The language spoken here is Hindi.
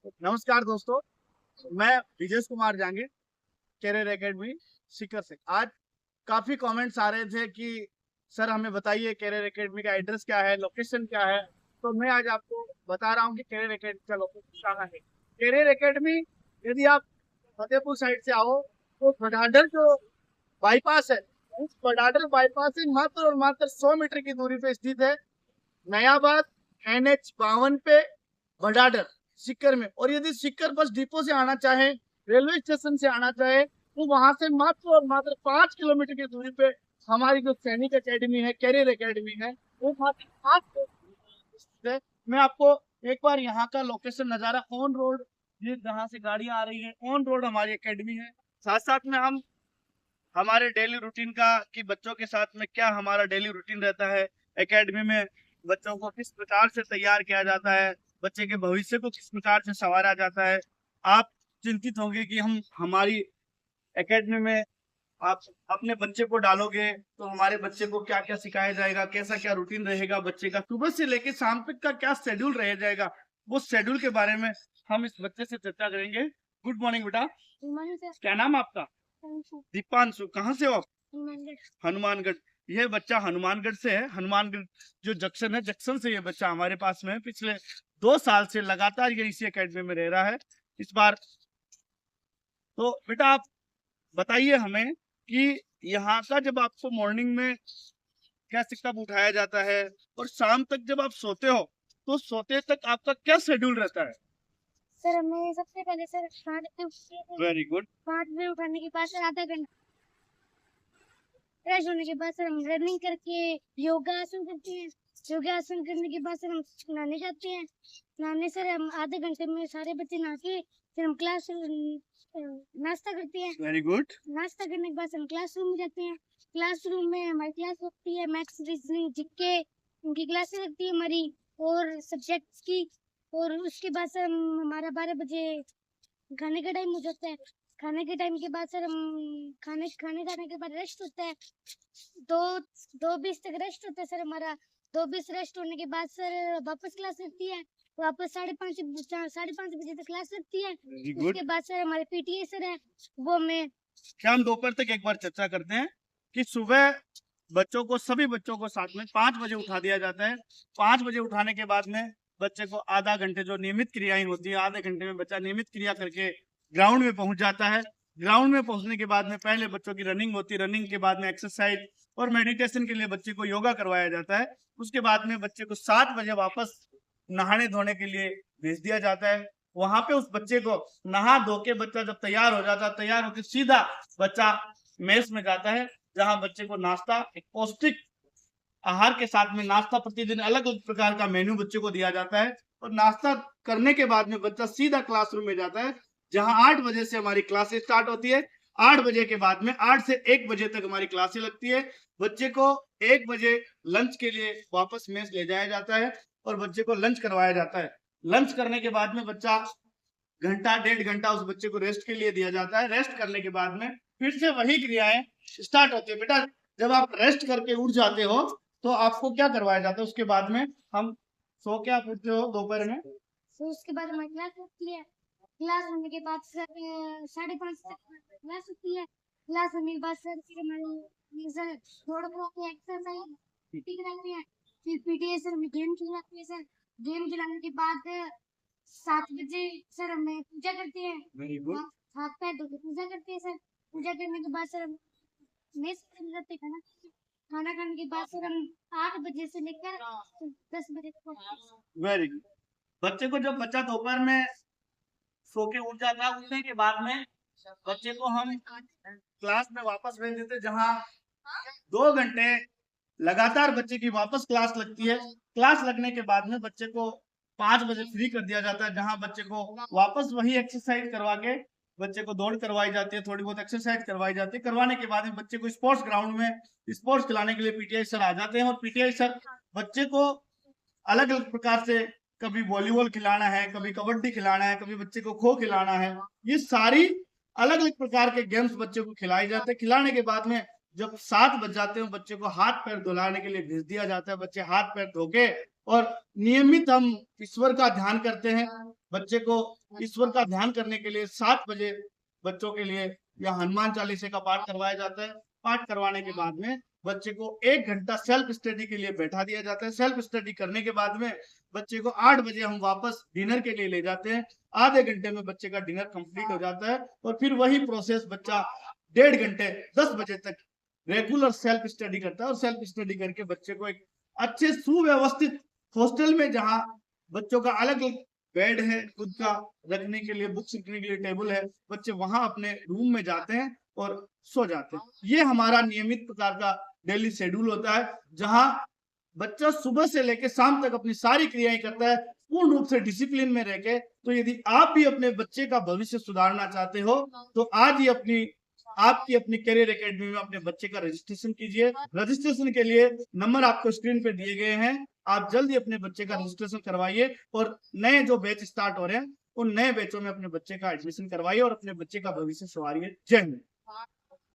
नमस्कार दोस्तों, मैं विजेश कुमार जांगे, कैरियर एकेडमी सीकर से। आज काफ़ी कमेंट्स आ रहे थे कि सर हमें बताइए कैरियर एकेडमी का एड्रेस क्या है, लोकेशन क्या है। तो मैं आज आपको बता रहा हूँ कि कैरियर एकेडमी का लोकेशन कहाँ है। कैरियर एकेडमी यदि आप फतेहपुर साइड से आओ तो भटाडर जो बाईपास है, उस भटाडर बाईपास से मात्र और मात्र 100 मीटर की दूरी पे स्थित है। नयाबाद NH 52 पे भडाडर सीकर में। और यदि सीकर बस डिपो से आना चाहे, रेलवे स्टेशन से आना चाहे, तो वहां से मात्र और मात्र 5 किलोमीटर की दूरी पे हमारी जो सैनिक एकेडमी है, कैरियर एकेडमी है, वो मात्र 5 है। मैं आपको एक बार यहाँ का लोकेशन नजारा ऑन रोड, ये जहाँ से गाड़ियां आ रही है, ऑन रोड हमारी एकेडमी है। साथ साथ में हम हमारे डेली रूटीन का कि बच्चों के साथ में क्या हमारा डेली रूटीन रहता है, एकेडमी में बच्चों को किस प्रकार से तैयार किया जाता है, बच्चे के भविष्य को किस प्रकार से संवारा जाता है। आप चिंतित होंगे कि हम हमारी एकेडमी में आप अपने बच्चे को डालोगे तो हमारे बच्चे को क्या क्या सिखाया जाएगा, कैसा क्या रूटीन रहेगा, बच्चे का सुबह से लेकर शाम तक का क्या शेड्यूल रह जाएगा, वो शेड्यूल के बारे में हम इस बच्चे से चर्चा करेंगे। गुड मॉर्निंग बेटा, क्या नाम आपका? दीपांशु। कहाँ से हो आप? हनुमानगढ़। ये बच्चा हनुमानगढ़ से है। हनुमानगढ़ जो जंक्शन है, जंक्शन से ये बच्चा हमारे पास में है। पिछले 2 साल से लगातार ये इसी एकेडमी में रह रहा है। इस बार तो बेटा आप बताइए हमें कि यहाँ का जब आपको मॉर्निंग में कैसे कब उठाया जाता है और शाम तक जब आप सोते हो तो सोते तक आपका क्या शेड्यूल रहता है? सर हमें सबसे पहले सर 5 बजे उठते हैं। Very good. 5 बजे उठाने के बाद सर आधा घंटा फ्रेश होने के बाद सर हम रनिंग करके योगासन करते हैं। योगासन करने के बाद सर हम नहाने जाते हैं। नहाने सर हम आधे घंटे में सारे बच्चे नहा के फिर हम क्लास नाश्ता करते हैं। Very good. नाश्ता करने के बाद हम क्लासरूम में जाते हैं। क्लासरूम में हमारी क्लास होती है मैथ्स, रीजनिंग, जीके, उनकी क्लासेस लगती है हमारी और सब्जेक्ट्स की। और उसके बाद सर हमारा 12 बजे खाने का टाइम हो जाता है। खाने के टाइम के बाद सर हम खाने खाने के बाद रेस्ट होता है। दो 2:20 तक रेस्ट होता है सर हमारा। 2:20 रेस्ट होने के बाद सर वापस क्लास लगती है। वापस 5:30 बजे तक क्लास लगती है। उसके बाद सर हमारे पीटीए सर है, वो हमें शाम दोपहर तक एक बार चर्चा करते हैं कि सुबह बच्चों को, सभी बच्चों को साथ में 5 बजे उठा दिया जाता है। 5 बजे उठाने के बाद में बच्चे को आधा घंटे जो नियमित क्रियाएं होती है, आधे घंटे में बच्चा नियमित क्रिया करके ग्राउंड में पहुंच जाता है। ग्राउंड में पहुंचने के बाद में पहले बच्चों की रनिंग होती है, रनिंग के बाद में एक्सरसाइज और मेडिटेशन के लिए बच्चे को योगा करवाया जाता है। उसके बाद में बच्चे को 7 बजे वापस नहाने धोने के लिए भेज दिया जाता है। वहां पे उस बच्चे को नहा धो के बच्चा जब तैयार हो जाता है, तैयार होकर सीधा बच्चा मेस में जाता है, जहां बच्चे को नाश्ता, एक पौष्टिक आहार के साथ में नाश्ता, प्रतिदिन अलग अलग प्रकार का मेन्यू बच्चे को दिया जाता है। और नाश्ता करने के बाद में बच्चा सीधा क्लासरूम में जाता है, जहां 8 बजे से हमारी क्लासेस स्टार्ट होती है। 8 बजे के बाद में 8 से 1 बजे तक हमारी क्लासें लगती है। बच्चे को 1 बजे लंच के लिए वापस मेस ले जाया जाता है और बच्चे को लंच करवाया जाता है। लंच करने के बाद में बच्चा घंटा 1.5 घंटा उस बच्चे को रेस्ट के लिए दिया जाता है। रेस्ट करने के बाद में फिर से वही क्रियाएं स्टार्ट होती है। बेटा जब आप रेस्ट करके उठ जाते हो तो आपको क्या करवाया जाता है? उसके बाद में हम सो के आप उठते हो दोपहर में? फिर उसके बाद हमारी क्लास होती है। क्लास होने के बाद सर 5:30 तक क्लास होती है। क्लास होने के बाद सर फिर हमारे सर थोड़ा बहुत एक्सरसाइज पीटी कराते हैं। फिर पीटीए सर हमें गेम खिलाते हैं। सर गेम खिलाने के बाद 7 बजे सर हमें पूजा करते हैं। Very good. हाथ पैर धो के पूजा करते हैं सर। पूजा करने के बाद सर हम मेस पे जाते हैं खाना खाने। खाना खाने के बाद सर हम 8 बजे से लेकर 10 बजे तक पढ़ते हैं। Very good. बच्चे को जब बच्चा दोपहर में सो के उठ जाता है, उठने के बाद में बच्चे को हम क्लास में वापस भेज देते, जहां 2 घंटे लगातार बच्चे की वापस क्लास लगती है। क्लास लगने के बाद में बच्चे को 5 बजे फ्री कर दिया जाता है, जहां बच्चे को वापस वही एक्सरसाइज करवा के बच्चे को दौड़ करवाई जाती है, थोड़ी बहुत एक्सरसाइज करवाई जाती है। करवाने के बाद में बच्चे को स्पोर्ट्स ग्राउंड में स्पोर्ट्स खिलाने के लिए पीटीआई सर आ जाते हैं। और पीटीआई सर बच्चे को अलग अलग प्रकार से, कभी वॉलीबॉल खिलाना है, कभी कबड्डी खिलाना है, कभी बच्चे को खो खिलाना है, ये सारी अलग अलग प्रकार के गेम्स बच्चे को खिलाए जाते हैं। खिलाने के बाद में जब 7 बज जाते हैं, बच्चे को हाथ पैर धुलाने के लिए भेज दिया जाता है। बच्चे हाथ पैर धो के और नियमित हम ईश्वर का ध्यान करते हैं। बच्चे को ईश्वर का ध्यान करने के लिए 7 बजे बच्चों के लिए या हनुमान चालीसा का पाठ करवाया जाता है। पाठ करवाने के बाद में बच्चे को 1 घंटा सेल्फ स्टडी के लिए बैठा दिया जाता है। सेल्फ स्टडी करने के बाद में बच्चे को 8 बजे हम वापस डिनर के लिए ले जाते हैं। आधे घंटे में बच्चे का डिनर कंप्लीट हो जाता है और फिर वही प्रोसेस बच्चा 1.5 घंटे 10 बजे तक रेगुलर सेल्फ स्टडी करता है और सेल्फ स्टडी करके बच्चे को एक अच्छे सुव्यवस्थित हॉस्टल में, जहां बच्चों का अलग अलग बेड है, खुद का रखने के लिए, बुक्स रखने के लिए टेबल है, बच्चे वहां अपने रूम में जाते हैं और सो जाते हैं। ये हमारा नियमित प्रकार का डेली शेड्यूल होता है, जहां बच्चा सुबह से लेकर शाम तक अपनी सारी क्रियाएं करता है पूर्ण रूप से डिसिप्लिन में रह के। तो यदि आप भी अपने बच्चे का भविष्य सुधारना चाहते हो तो आज ही आपकी अपनी करियर एकेडमी में अपने बच्चे का रजिस्ट्रेशन कीजिए। रजिस्ट्रेशन के लिए नंबर आपको स्क्रीन पे दिए गए हैं, आप जल्दी अपने बच्चे का रजिस्ट्रेशन करवाइए और नए जो बैच स्टार्ट हो रहे हैं उन नए बैचों में अपने बच्चे का एडमिशन करवाइए और अपने बच्चे का भविष्य संवारिए। जय हिंद।